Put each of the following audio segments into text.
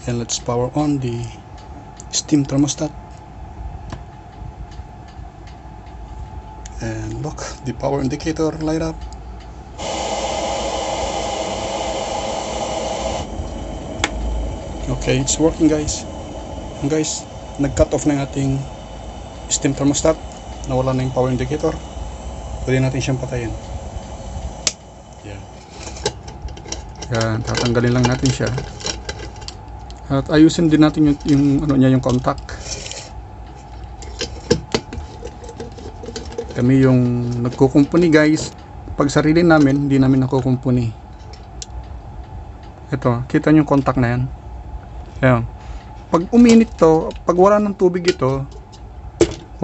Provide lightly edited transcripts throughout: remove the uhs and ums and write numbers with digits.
And let's power on the steam thermostat. And look, the power indicator light up. Okay, it's working guys. And guys, nag-cut off na yung ating steam thermostat. Nawala na yung power indicator. Pwede natin siyang patayin. Yan, tatanggalin lang natin siya. At ayusin din natin yung ano niya, yung contact. Kami yung nagkukumpuni guys. Pag sarili namin, hindi namin nakukumpuni. Ito, kita niyo yung contact na yan. Ayan. Pag uminit to, pag wala ng tubig ito,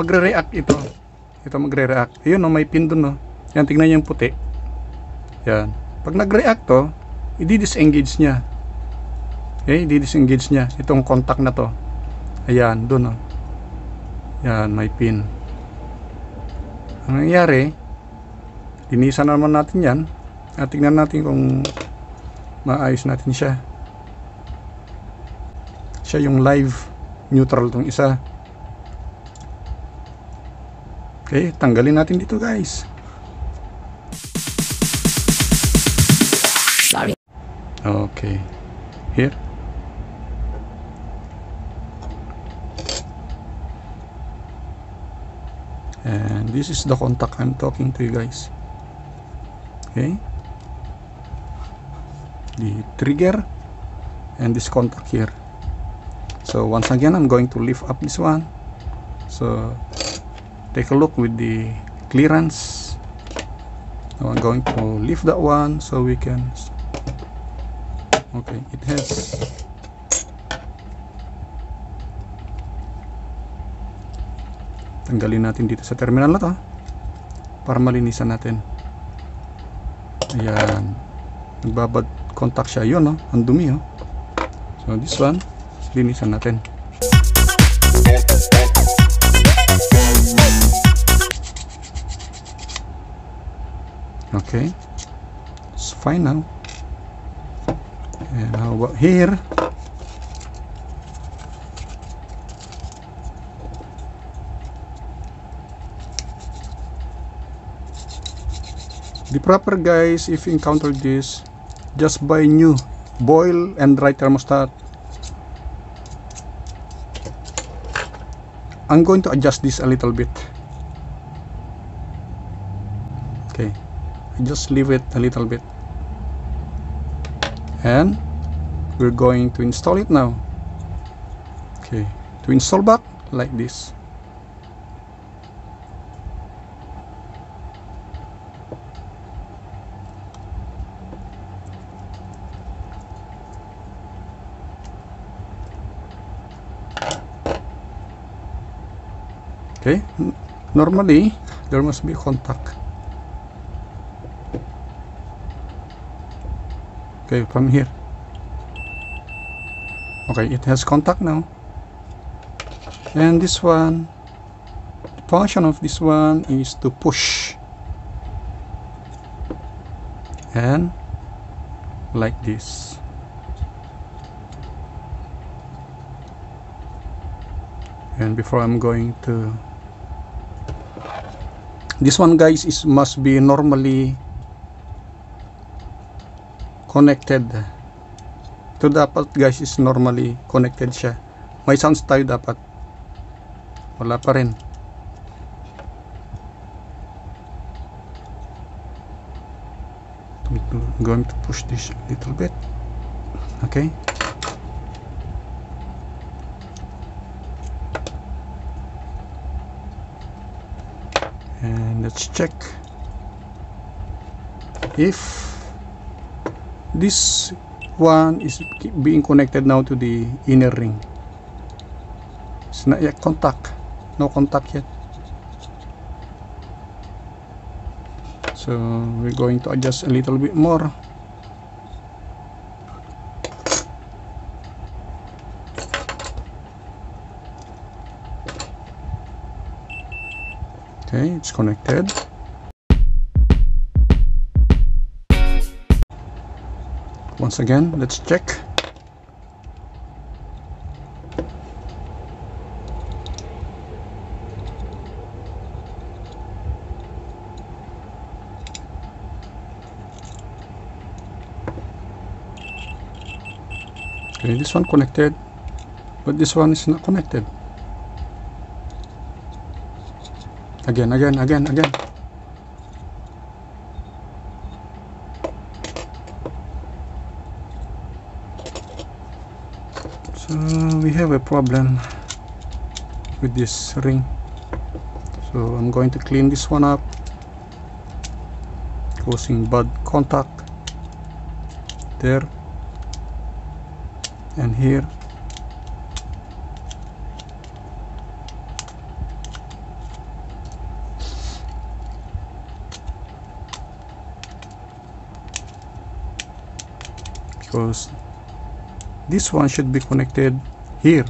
magre-react ito. Ito magre-react. Ayun, may pin dun, no. Yan, tingnan niyo yung puti. Yan. Pag nag-react to, i-disengage niya. Okay, i-disengage niya itong contact na to. Ayan, dun, oh. Yan, may pin. Ang nangyayari, linisan naman natin yan at tingnan natin kung maayos natin siya. Siya yung live neutral tong isa. Okay, tanggalin natin dito guys. Okay, here. And this is the contact I'm talking to you guys. Okay, the trigger and this contact here. So once again, I'm going to lift up this one. So take a look with the clearance. Now I'm going to lift that one so we can. Okay, it has tanggalin natin dito sa terminal na to para malinisan natin. Ayan, nagbabad contact siya, yun, no? Ang dumi, oh. So this one, linisan natin. Okay, it's fine now. And how about here? The proper guys, if you encounter this, just buy new boil and dry thermostat. I'm going to adjust this a little bit. Okay, I just leave it a little bit. And we're going to install it now. Okay, to install back like this. Okay, normally there must be contact. Okay, from here. Okay, it has contact now. And this one, the function of this one is to push. And like this. And before I'm going to, this one guys must be normally connected. Ito dapat guys is normally connected siya. May sounds tayo dapat. Wala pa rin. I'm going to push this a little bit. Okay. And let's check if this one is being connected now to the inner ring. It's not yet contact. No contact yet. So we're going to adjust a little bit more. Okay, it's connected. Once again, let's check. Okay, this one connected, but this one is not connected. Again. So we have a problem with this ring. So I'm going to clean this one up, causing bad contact there and here. Because this one should be connected here.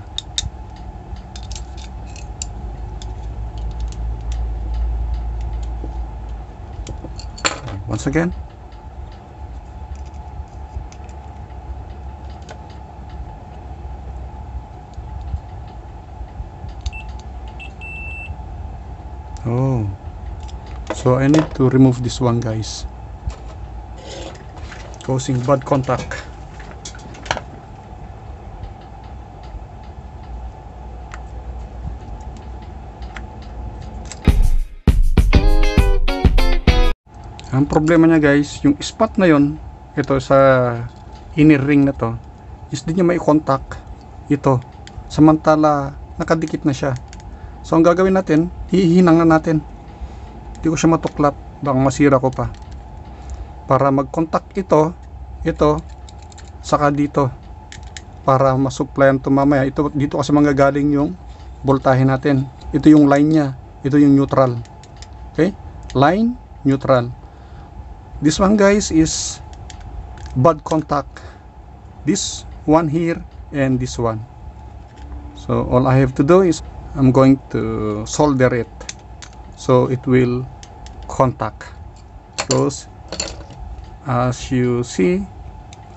Once again. Oh, so I need to remove this one, guys, causing bad contact. Ang problema niya, guys, yung spot na yon, ito sa inner ring na to, is di niya may contact ito, samantala nakadikit na siya. So ang gagawin natin, hihinang na natin, hindi ko siya matuklat, baka masira ko pa, para mag-contact ito saka dito, para masupplyan to mamaya. Ito dito kasi manggagaling yung voltahe natin. Ito yung line niya, ito yung neutral. Okay, line, neutral. This one, guys, is bad contact, this one here and this one. So all I have to do is I'm going to solder it so it will contact. Because as you see,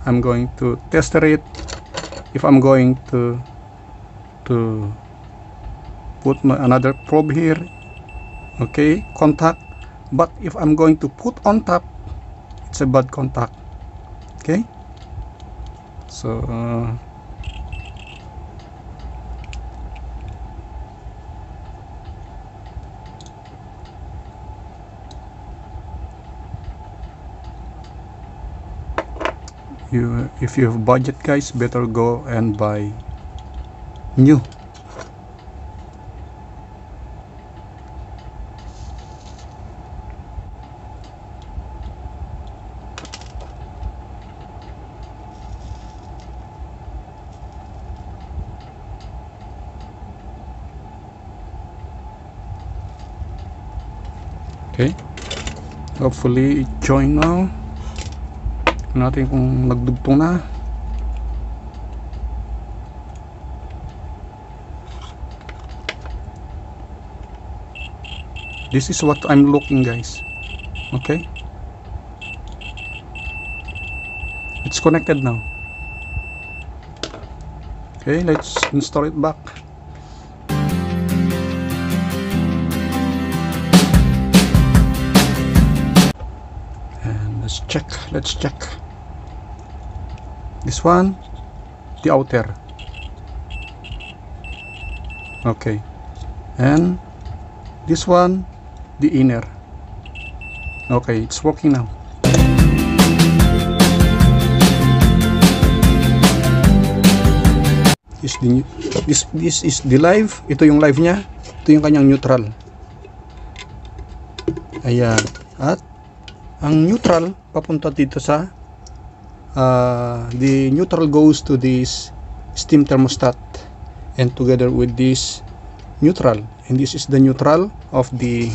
I'm going to test it. If I'm going to put another probe here, okay, contact. But if I'm going to put on top, it's a bad contact. Okay, so if you have budget, guys, better go and buy new. Okay, hopefully it join now. Natin kung nagdugtong na. This is what I'm looking, guys. Okay, it's connected now. Okay, let's install it back. Let's check this one, the outer. Okay, and this one, the inner. Okay, it's working now. This is the live. Ito yung live niya, ito yung kanyang neutral. Ayan, at ang neutral papunta dito sa the neutral goes to this steam thermostat and together with this neutral, and this is the neutral of the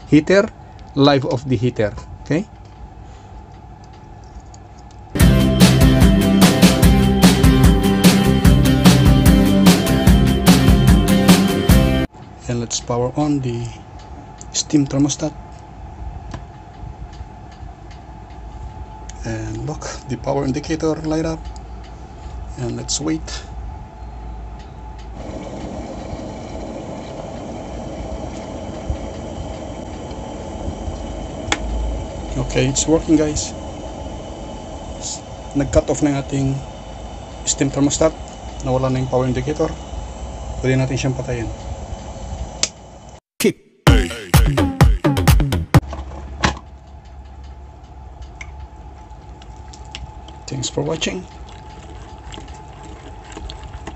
heater, live of the heater. Okay, and let's power on the steam thermostat. And look, the power indicator light up, and let's wait. Okay, it's working, guys. Nag-cut off na yung ating steam thermostat, nawala na yung power indicator, pwede natin siyang patayin. Kick. Thanks for watching.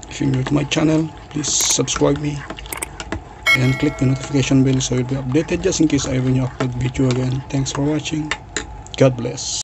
If you're new to my channel, please subscribe me and click the notification bell so you'll be updated just in case I when you upload video again. Thanks for watching. God bless.